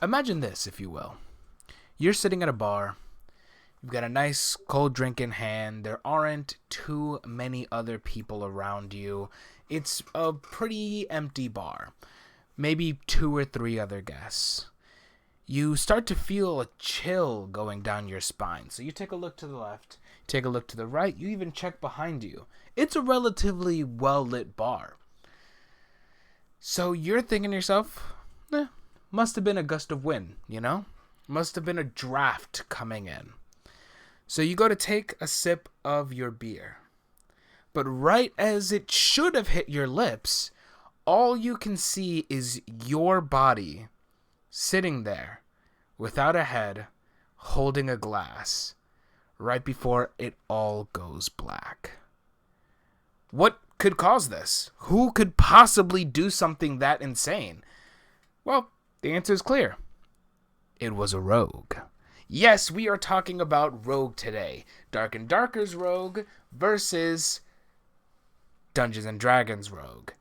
Imagine this, if you will. You're sitting at a bar. You've got a nice cold drink in hand. There aren't too many other people around you. It's a pretty empty bar. Maybe 2 or 3 other guests. You start to feel a chill going down your spine. So you take a look to the left, take a look to the right, you even check behind you. It's a relatively well-lit bar. So you're thinking to yourself, must have been a gust of wind, Must have been a draft coming in. So you go to take a sip of your beer. But right as it should have hit your lips, all you can see is your body sitting there without a head, holding a glass, right before it all goes black. What could cause this? Who could possibly do something that insane? Well, the answer is clear. It was a rogue. Yes, we are talking about Rogue today. Dark and Darker's Rogue versus Dungeons and Dragons Rogue.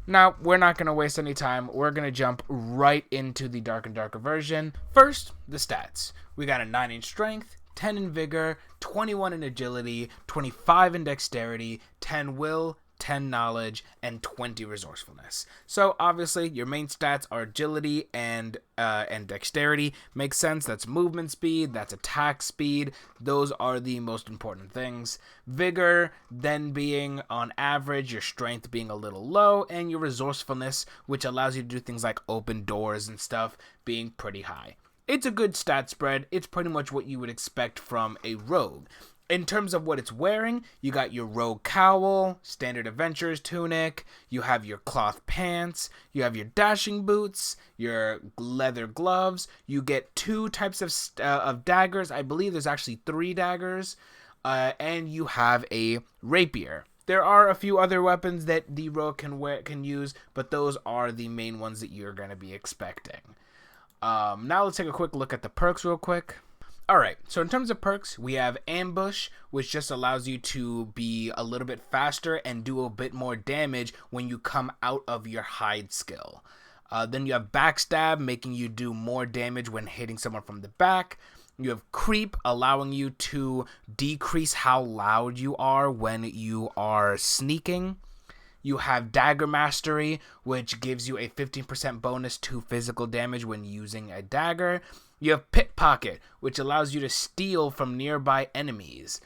Now, we're not going to waste any time. We're going to jump right into the Dark and Darker version. First, the stats. We got a 9 in strength, 10 in vigor, 21 in agility, 25 in dexterity, 10 will, 10 knowledge, and 20 resourcefulness. So obviously your main stats are agility and dexterity. Makes sense. That's movement speed, that's attack speed. Those are the most important things. Vigor then being on average, your strength being a little low, and your resourcefulness, which allows you to do things like open doors and stuff, being pretty high. It's a good stat spread. It's pretty much what you would expect from a rogue. In terms of what it's wearing, you got your rogue cowl, standard adventurer's tunic, you have your cloth pants, you have your dashing boots, your leather gloves, you get 2 types of daggers. I believe there's actually 3 daggers, and you have a rapier. There are a few other weapons that the rogue can use, but those are the main ones that you're going to be expecting. Now let's take a quick look at the perks real quick. Alright, so in terms of perks, we have Ambush, which just allows you to be a little bit faster and do a bit more damage when you come out of your hide skill. Then you have Backstab, making you do more damage when hitting someone from the back. You have Creep, allowing you to decrease how loud you are when you are sneaking. You have Dagger Mastery, which gives you a 15% bonus to physical damage when using a dagger. You have Pickpocket, which allows you to steal from nearby enemies.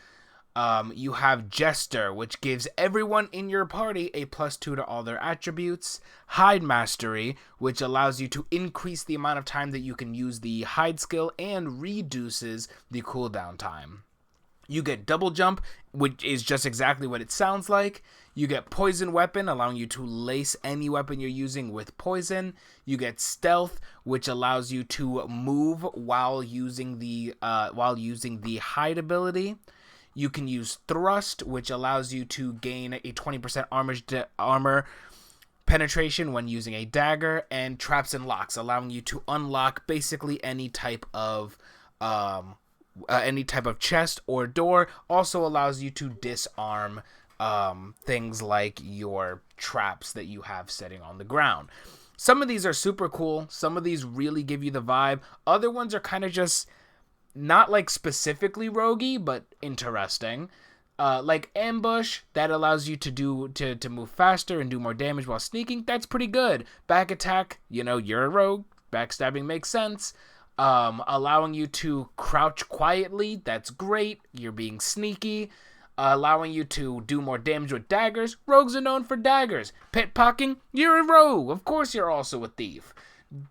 You have Jester, which gives everyone in your party a +2 to all their attributes. Hide Mastery, which allows you to increase the amount of time that you can use the hide skill and reduces the cooldown time. You get Double Jump, which is just exactly what it sounds like. You get Poison Weapon, allowing you to lace any weapon you're using with poison. You get Stealth, which allows you to move while using the hide ability. You can use Thrust, which allows you to gain a 20% armor penetration when using a dagger, and Traps and Locks, allowing you to unlock basically any type of chest or door. Also allows you to disarm things like your traps that you have sitting on the ground. Some of these are super cool. Some of these really give you the vibe. Other ones are kind of just not like specifically roguey, but interesting. Like Ambush, that allows you to move faster and do more damage while sneaking. That's pretty good. Back Attack, you're a rogue. Backstabbing makes sense. Allowing you to crouch quietly, that's great. You're being sneaky. Allowing you to do more damage with daggers. Rogues are known for daggers. Pickpocketing, you're a rogue. Of course you're also a thief.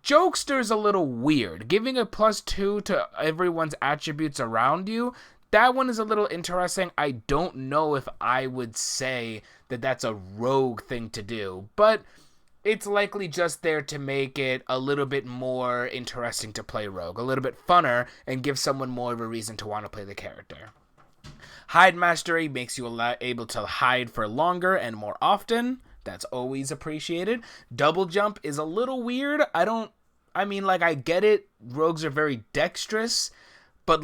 Jokester's a little weird. Giving a +2 to everyone's attributes around you, that one is a little interesting. I don't know if I would say that that's a rogue thing to do, but it's likely just there to make it a little bit more interesting to play rogue, a little bit funner, and give someone more of a reason to want to play the character. Hide Mastery makes you able to hide for longer and more often. That's always appreciated. Double Jump is a little weird. I get it. Rogues are very dexterous, but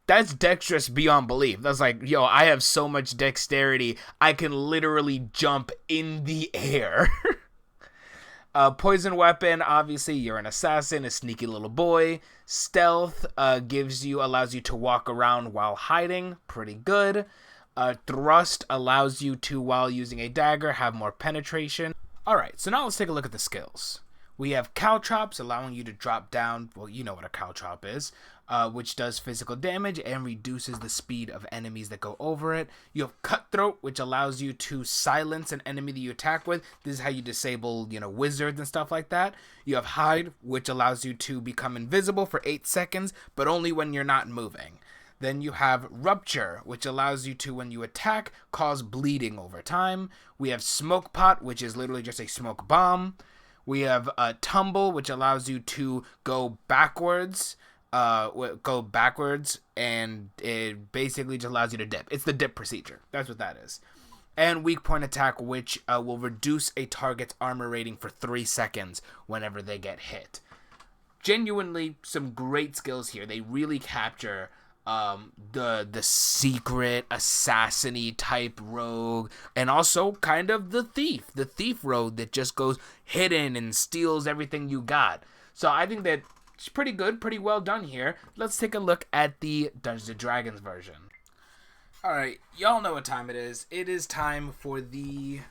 that's dexterous beyond belief. That's I have so much dexterity, I can literally jump in the air. Poison weapon, obviously, you're an assassin, a sneaky little boy. Stealth allows you to walk around while hiding, pretty good. Thrust allows you to, while using a dagger, have more penetration. Alright, so now let's take a look at the skills. We have caltrops, allowing you to drop down, well, you know what a caltrop is, which does physical damage and reduces the speed of enemies that go over it. You have cutthroat, which allows you to silence an enemy that you attack with. This is how you disable, wizards and stuff like that. You have hide, which allows you to become invisible for 8 seconds, but only when you're not moving. Then you have Rupture, which allows you to, when you attack, cause bleeding over time. We have Smoke Pot, which is literally just a smoke bomb. We have Tumble, which allows you to go backwards, and it basically just allows you to dip. It's the dip procedure. That's what that is. And Weak Point Attack, which will reduce a target's armor rating for 3 seconds whenever they get hit. Genuinely, some great skills here. They really capture the secret assassin-y type rogue, and also kind of the thief rogue that just goes hidden and steals everything you got. So I think that it's pretty good, pretty well done here. Let's take a look at the Dungeons & Dragons version. Alright, y'all know what time it is. It is time for the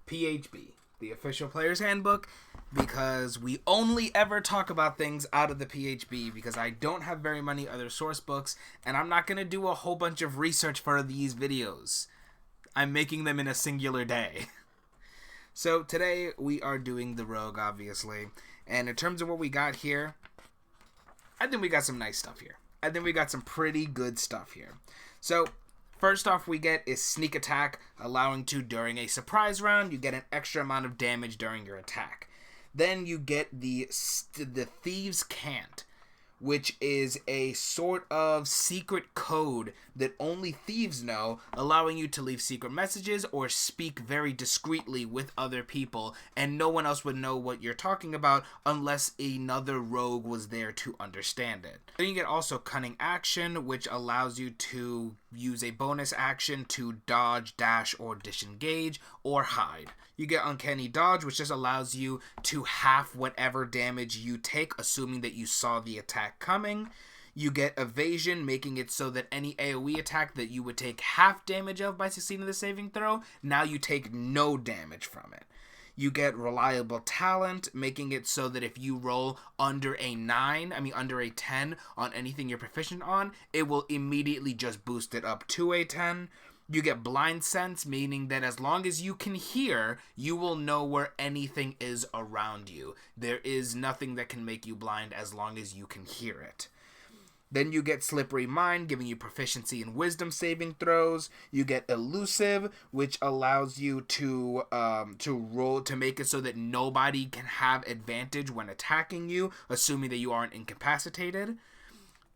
PHB, the Official Player's Handbook, because we only ever talk about things out of the PHB, because I don't have very many other source books, and I'm not going to do a whole bunch of research for these videos. I'm making them in a singular day. So today we are doing the Rogue, obviously, and in terms of what we got here, I think we got some nice stuff here. I think we got some pretty good stuff here. So first off we get is Sneak Attack, allowing to, during a surprise round, you get an extra amount of damage during your attack. Then you get the Thieves' Cant, which is a sort of secret code that only thieves know, allowing you to leave secret messages or speak very discreetly with other people, and no one else would know what you're talking about unless another rogue was there to understand it. Then you get also Cunning Action, which allows you to use a bonus action to dodge, dash, or disengage, or hide. You get Uncanny Dodge, which just allows you to half whatever damage you take, assuming that you saw the attack coming. You get Evasion, making it so that any AoE attack that you would take half damage of by succeeding the saving throw, now you take no damage from it. You get Reliable Talent, making it so that if you roll under a 10 on anything you're proficient on, it will immediately just boost it up to a 10. You get Blind Sense, meaning that as long as you can hear, you will know where anything is around you. There is nothing that can make you blind as long as you can hear it. Then you get Slippery Mind, giving you proficiency in wisdom saving throws. You get Elusive, which allows you to roll to make it so that nobody can have advantage when attacking you, assuming that you aren't incapacitated.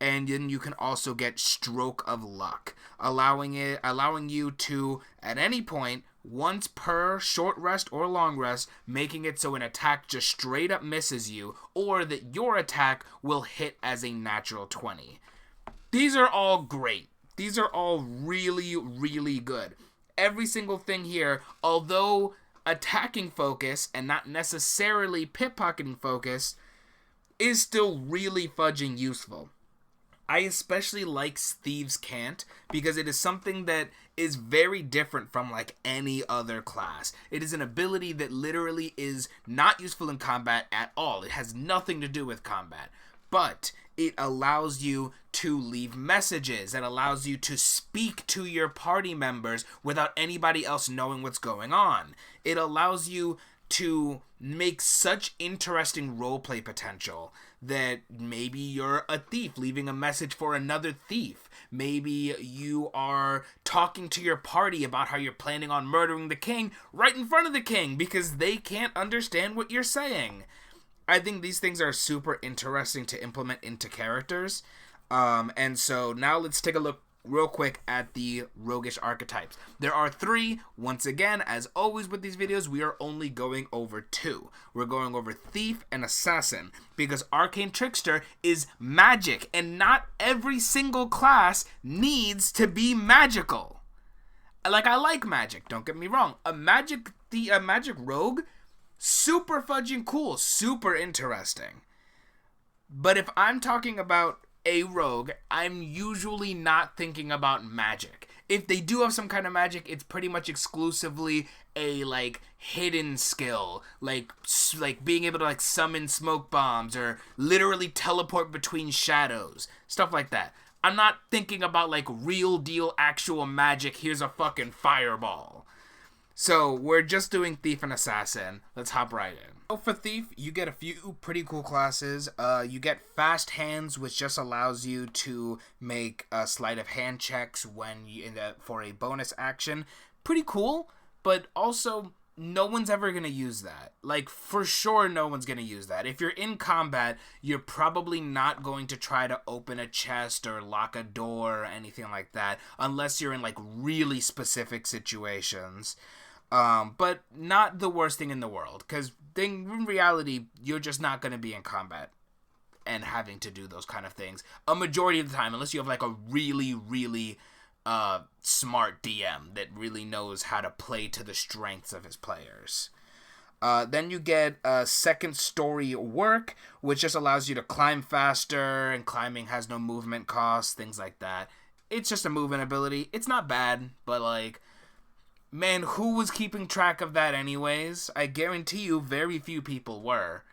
And then you can also get Stroke of Luck, allowing you to, at any point, once per short rest or long rest, making it so an attack just straight up misses you, or that your attack will hit as a natural 20. These are all great. These are all really, really good. Every single thing here, although attacking focus and not necessarily pickpocketing focus, is still really fudging useful. I especially like Thieves' Cant because it is something that is very different from like any other class. It is an ability that literally is not useful in combat at all. It has nothing to do with combat, but it allows you to leave messages. It allows you to speak to your party members without anybody else knowing what's going on. It allows you to make such interesting roleplay potential that maybe you're a thief leaving a message for another thief. Maybe you are talking to your party about how you're planning on murdering the king right in front of the king because they can't understand what you're saying. I think these things are super interesting to implement into characters. And so now let's take a look real quick at the roguish archetypes. There are 3. Once again, as always with these videos, we are only going over 2. We're going over Thief and Assassin because Arcane Trickster is magic, and not every single class needs to be magical. Like, I like magic, don't get me wrong. A magic rogue Super fudging cool, super interesting. But if I'm talking about a rogue, I'm usually not thinking about magic. If they do have some kind of magic, it's pretty much exclusively a like hidden skill, like being able to like summon smoke bombs or literally teleport between shadows, stuff like that. I'm not thinking about like real deal actual magic. Here's a fucking fireball. So we're just doing Thief and Assassin. Let's hop right in. So for Thief, you get a few pretty cool classes. You get Fast Hands, which just allows you to make sleight of hand checks for a bonus action. Pretty cool, but also no one's ever going to use that. Like, for sure no one's going to use that. If you're in combat, you're probably not going to try to open a chest or lock a door or anything like that, unless you're in like really specific situations. But not the worst thing in the world, because in reality, you're just not going to be in combat and having to do those kind of things a majority of the time, unless you have like a really, really smart DM that really knows how to play to the strengths of his players. Then you get second story work, which just allows you to climb faster, and climbing has no movement costs, things like that. It's just a movement ability. It's not bad, but like, man, who was keeping track of that anyways? I guarantee you very few people were.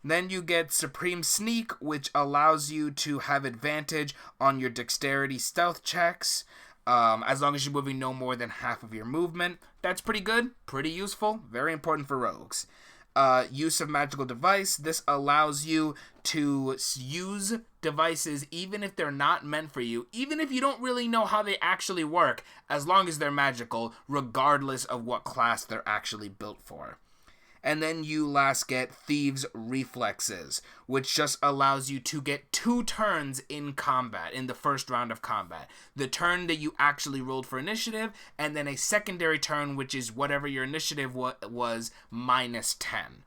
Then you get Supreme Sneak, which allows you to have advantage on your dexterity stealth checks, as long as you're moving no more than half of your movement. That's pretty good, pretty useful, very important for rogues. Use of Magical Device. This allows you to use devices even if they're not meant for you, even if you don't really know how they actually work, as long as they're magical, regardless of what class they're actually built for. And then you last get Thieves' Reflexes, which just allows you to get 2 turns in combat, in the first round of combat. The turn that you actually rolled for initiative, and then a secondary turn, which is whatever your initiative was, minus 10.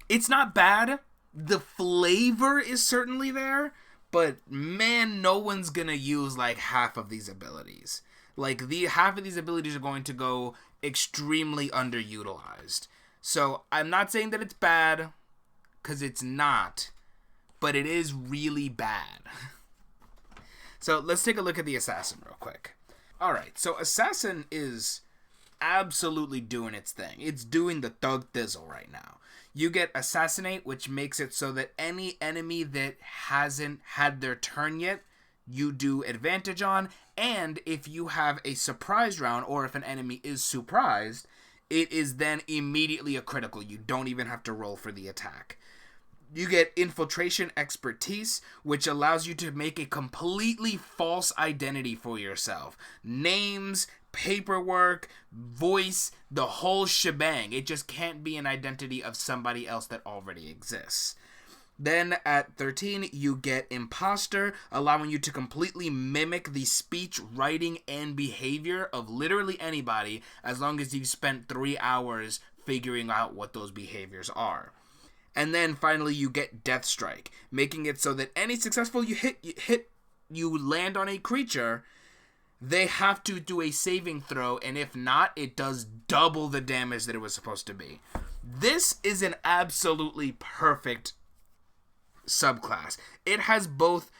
It's not bad. The flavor is certainly there, but man, no one's gonna use like half of these abilities. Like, half of these abilities are going to go extremely underutilized. So I'm not saying that it's bad, because it's not, but it is really bad. So let's take a look at the Assassin real quick. Alright, so Assassin is absolutely doing its thing. It's doing the thug thizzle right now. You get Assassinate, which makes it so that any enemy that hasn't had their turn yet, you do advantage on, and if you have a surprise round, or if an enemy is surprised, it is then immediately a critical. You don't even have to roll for the attack. You get Infiltration Expertise, which allows you to make a completely false identity for yourself. Names, paperwork, voice, the whole shebang. It just can't be an identity of somebody else that already exists. Then at 13, you get Imposter, allowing you to completely mimic the speech, writing, and behavior of literally anybody, as long as you've spent 3 hours figuring out what those behaviors are. And then finally, you get Death Strike, making it so that any successful you land on a creature, they have to do a saving throw, and if not, it does double the damage that it was supposed to be. This is an absolutely perfect subclass. It has both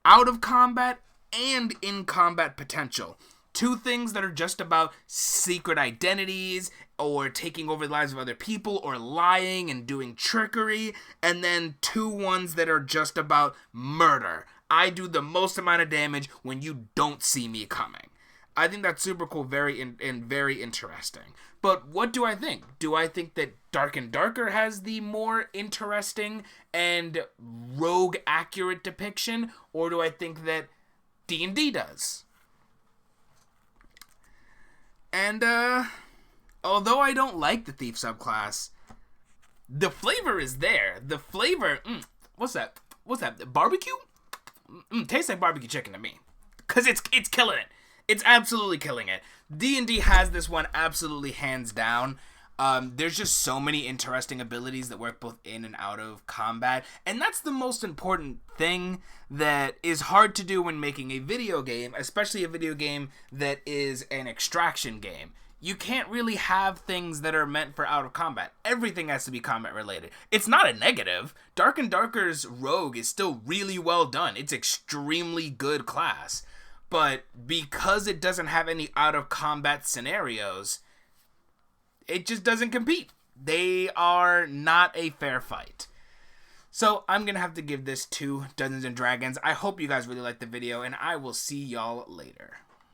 out of combat and in combat potential. 2 things that are just about secret identities or taking over the lives of other people or lying and doing trickery, and then 2 ones that are just about murder. I do the most amount of damage when you don't see me coming. I think that's super cool, very interesting. But what do I think? Do I think that Dark and Darker has the more interesting and rogue accurate depiction, or do I think that D&D does? And although I don't like the Thief subclass, the flavor is there. The flavor, what's that? Barbecue? Tastes like barbecue chicken to me, cause it's killing it. It's absolutely killing it. D&D has this one absolutely hands down. There's just so many interesting abilities that work both in and out of combat, and that's the most important thing that is hard to do when making a video game, especially a video game that is an extraction game. you can't really have things that are meant for out of combat. Everything has to be combat related. It's not a negative. Dark and Darker's rogue is still really well done. It's extremely good class. But because it doesn't have any out of combat scenarios, it just doesn't compete. They are not a fair fight. So I'm going to have to give this to Dungeons & Dragons. I hope you guys really liked the video, and I will see y'all later.